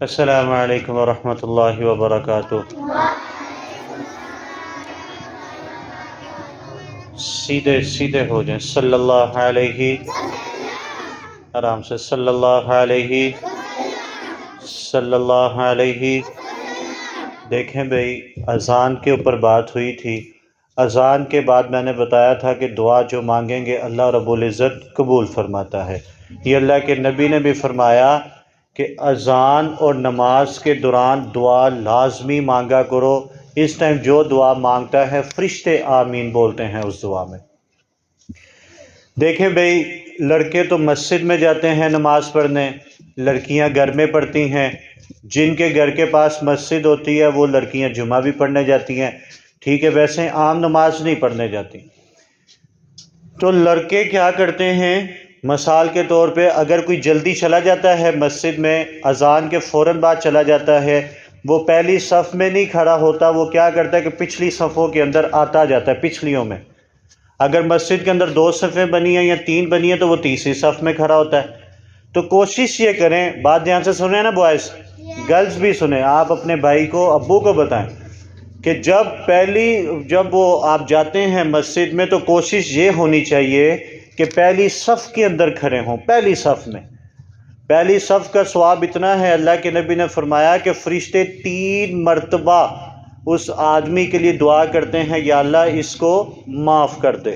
السلام علیکم ورحمۃ اللہ وبرکاتہ۔ سیدھے سیدھے ہو جائیں۔ صلی اللہ علیہ، آرام سے، صلی اللہ علیہ، صلی اللہ علیہ۔ دیکھیں بھئی، اذان کے اوپر بات ہوئی تھی۔ اذان کے بعد میں نے بتایا تھا کہ دعا جو مانگیں گے اللہ رب العزت قبول فرماتا ہے۔ یہ اللہ کے نبی نے بھی فرمایا کہ اذان اور نماز کے دوران دعا لازمی مانگا کرو۔ اس ٹائم جو دعا مانگتا ہے فرشتے آمین بولتے ہیں اس دعا میں۔ دیکھیں بھئی، لڑکے تو مسجد میں جاتے ہیں نماز پڑھنے، لڑکیاں گھر میں پڑھتی ہیں۔ جن کے گھر کے پاس مسجد ہوتی ہے وہ لڑکیاں جمعہ بھی پڑھنے جاتی ہیں، ٹھیک ہے، ویسے عام نماز نہیں پڑھنے جاتی۔ تو لڑکے کیا کرتے ہیں، مثال کے طور پہ اگر کوئی جلدی چلا جاتا ہے مسجد میں، اذان کے فوراً بعد چلا جاتا ہے، وہ پہلی صف میں نہیں کھڑا ہوتا، وہ کیا کرتا ہے کہ پچھلی صفوں کے اندر آتا جاتا ہے، پچھلیوں میں۔ اگر مسجد کے اندر 2 صفیں بنی ہیں یا 3 بنی ہیں تو وہ تیسری صف میں کھڑا ہوتا ہے۔ تو کوشش یہ کریں، بات دھیان سے سنیں نا بوائز، گرلز بھی سنیں، آپ اپنے بھائی کو، ابو کو بتائیں کہ جب وہ آپ جاتے ہیں مسجد میں تو کوشش یہ ہونی چاہیے کہ پہلی صف کے اندر کھڑے ہوں، پہلی صف میں۔ پہلی صف کا ثواب اتنا ہے، اللہ کے نبی نے فرمایا کہ فرشتے 3 مرتبہ اس آدمی کے لیے دعا کرتے ہیں، یا اللہ اس کو معاف کر دے،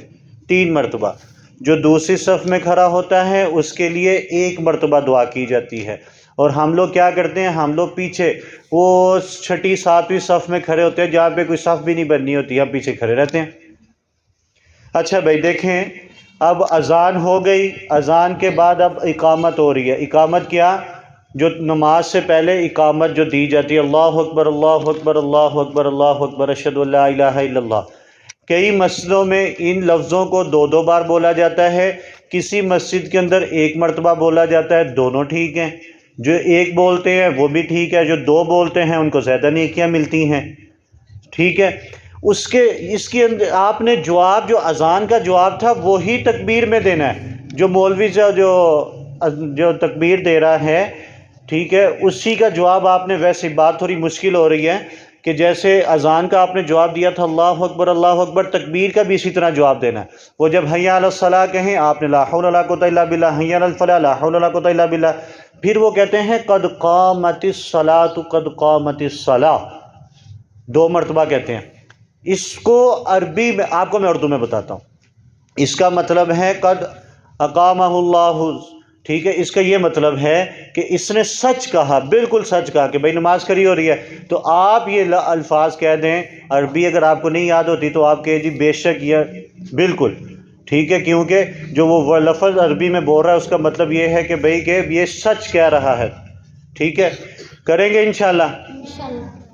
3 مرتبہ۔ جو دوسری صف میں کھڑا ہوتا ہے اس کے لیے 1 مرتبہ دعا کی جاتی ہے۔ اور ہم لوگ کیا کرتے ہیں، ہم لوگ پیچھے وہ 6ٹھی 7ویں صف میں کھڑے ہوتے ہیں جہاں پہ کوئی صف بھی نہیں بننی ہوتی، ہم پیچھے کھڑے رہتے ہیں۔ اچھا بھائی دیکھیں، اب اذان ہو گئی، اذان کے بعد اب اقامت ہو رہی ہے۔ اقامت کیا؟ جو نماز سے پہلے اقامت جو دی جاتی ہے، اللہ اکبر اللہ اکبر اللہ اکبر اللہ اکبر اشہد ان لا الہ الا اللہ۔ کئی مسجدوں میں ان لفظوں کو 2 بار بولا جاتا ہے، کسی مسجد کے اندر 1 مرتبہ بولا جاتا ہے، دونوں ٹھیک ہیں۔ جو 1 بولتے ہیں وہ بھی ٹھیک ہے، جو 2 بولتے ہیں ان کو زیادہ نیکیاں ملتی ہیں، ٹھیک ہے۔ اس کے اندر آپ نے جواب، جو اذان کا جواب تھا وہی تکبیر میں دینا ہے۔ جو مولوی سے جو تکبیر دے رہا ہے، ٹھیک ہے، اسی کا جواب آپ نے، ویسے بات تھوڑی مشکل ہو رہی ہے کہ جیسے اذان کا آپ نے جواب دیا تھا اللہ اکبر، تکبیر کا بھی اسی طرح جواب دینا ہے۔ وہ جب حی علی الصلاۃ کہیں آپ نے لا حول ولا قوۃ الا باللہ، حی علی الفلاح لا حول ولا قوۃ الا باللہ، پھر وہ کہتے ہیں قد قامت الصلاۃ قد قامت الصلاۃ، 2 مرتبہ کہتے ہیں۔ اس کو عربی میں آپ کو میں اردو میں بتاتا ہوں، اس کا مطلب ہے قد اقامہ اللہ، ٹھیک ہے۔ اس کا یہ مطلب ہے کہ اس نے سچ کہا، بالکل سچ کہا کہ بھائی نماز کھڑی ہو رہی ہے۔ تو آپ یہ الفاظ کہہ دیں، عربی اگر آپ کو نہیں یاد ہوتی تو آپ کہے جی بے شک، یہ بالکل ٹھیک ہے، کیونکہ جو وہ لفظ عربی میں بول رہا ہے اس کا مطلب یہ ہے کہ بھائی کہ یہ سچ کہہ رہا ہے، ٹھیک ہے۔ کریں گے انشاءاللہ،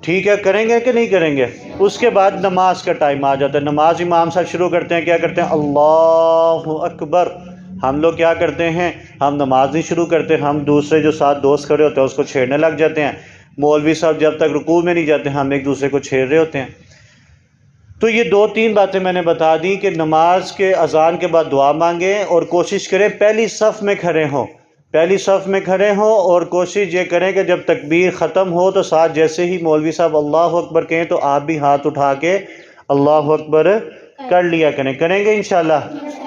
ٹھیک ہے، کریں گے کہ نہیں کریں گے؟ اس کے بعد نماز کا ٹائم آ جاتا ہے، نماز امام صاحب شروع کرتے ہیں، کیا کرتے ہیں؟ اللہ اکبر۔ ہم لوگ کیا کرتے ہیں، ہم نماز نہیں شروع کرتے، ہم دوسرے جو 7 دوست کھڑے ہوتے ہیں اس کو چھیڑنے لگ جاتے ہیں۔ مولوی صاحب جب تک رکوع میں نہیں جاتے ہم ایک دوسرے کو چھیڑ رہے ہوتے ہیں۔ تو یہ 2-3 باتیں میں نے بتا دی کہ نماز کے اذان کے بعد دعا مانگیں اور کوشش کریں پہلی صف میں کھڑے ہوں، پہلی صف میں کھڑے ہوں، اور کوشش یہ کریں کہ جب تکبیر ختم ہو تو ساتھ جیسے ہی مولوی صاحب اللہ اکبر کہیں تو آپ بھی ہاتھ اٹھا کے اللہ اکبر کر لیا کریں۔ کریں گے انشاءاللہ؟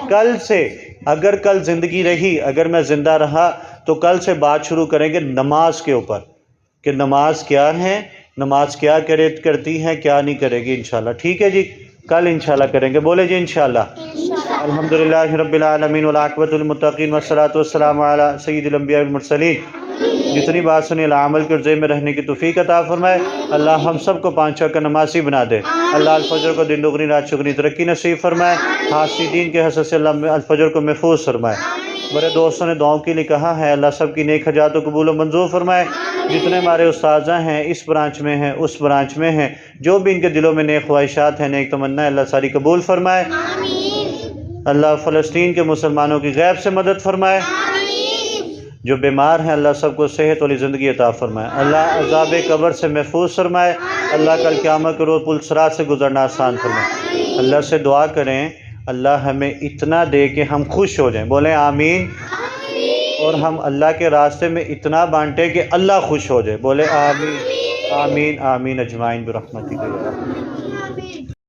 کل سے، اگر کل زندگی رہی، اگر میں زندہ رہا تو کل سے بات شروع کریں گے نماز کے اوپر، کہ نماز کیا ہے، نماز کیا کرتی ہے، کیا نہیں کرے گی انشاءاللہ، ٹھیک ہے جی؟ کل انشاءاللہ کریں گے، بولے جی انشاءاللہ۔ الحمدللہ رب العالمین والعاقبۃ للمتقین والصلاۃ والسلام علی سید الانبیاء والمرسلین۔ جتنی بات سنی اللہ عمل کے ذمہ رہنے کی توفیق عطا فرمائے۔ اللہ ہم سب کو 5 وقت کا نمازی بنا دے۔ اللہ الفجر کو دن دگنی رات چگنی ترقی نصیب فرمائے۔ حاسدین کے حسد سے اللہ الفجر کو محفوظ فرمائے۔ بڑے دوستوں نے دعاؤں کے لیے کہا ہے، اللہ سب کی نیک حاجات کو قبول و منظور فرمائے۔ جتنے ہمارے اساتذہ ہیں، اس برانچ میں ہیں، اس برانچ میں ہیں، جو بھی ان کے دلوں میں نیک خواہشات ہیں، نیک تمنا ہے، اللہ ساری قبول فرمائے۔ اللہ فلسطین کے مسلمانوں کی غیب سے مدد فرمائے۔ جو بیمار ہیں اللہ سب کو صحت والی زندگی عطا فرمائے۔ اللہ عذاب قبر سے محفوظ فرمائے۔ اللہ کل قیامت کے روز پل صراط سے گزرنا آسان فرمائے۔ اللہ سے دعا کریں اللہ ہمیں اتنا دے کہ ہم خوش ہو جائیں، بولیں آمین۔ اور ہم اللہ کے راستے میں اتنا بانٹیں کہ اللہ خوش ہو جائے. بولے آمین آمین آمین اجمعین برحمتک یا ارحم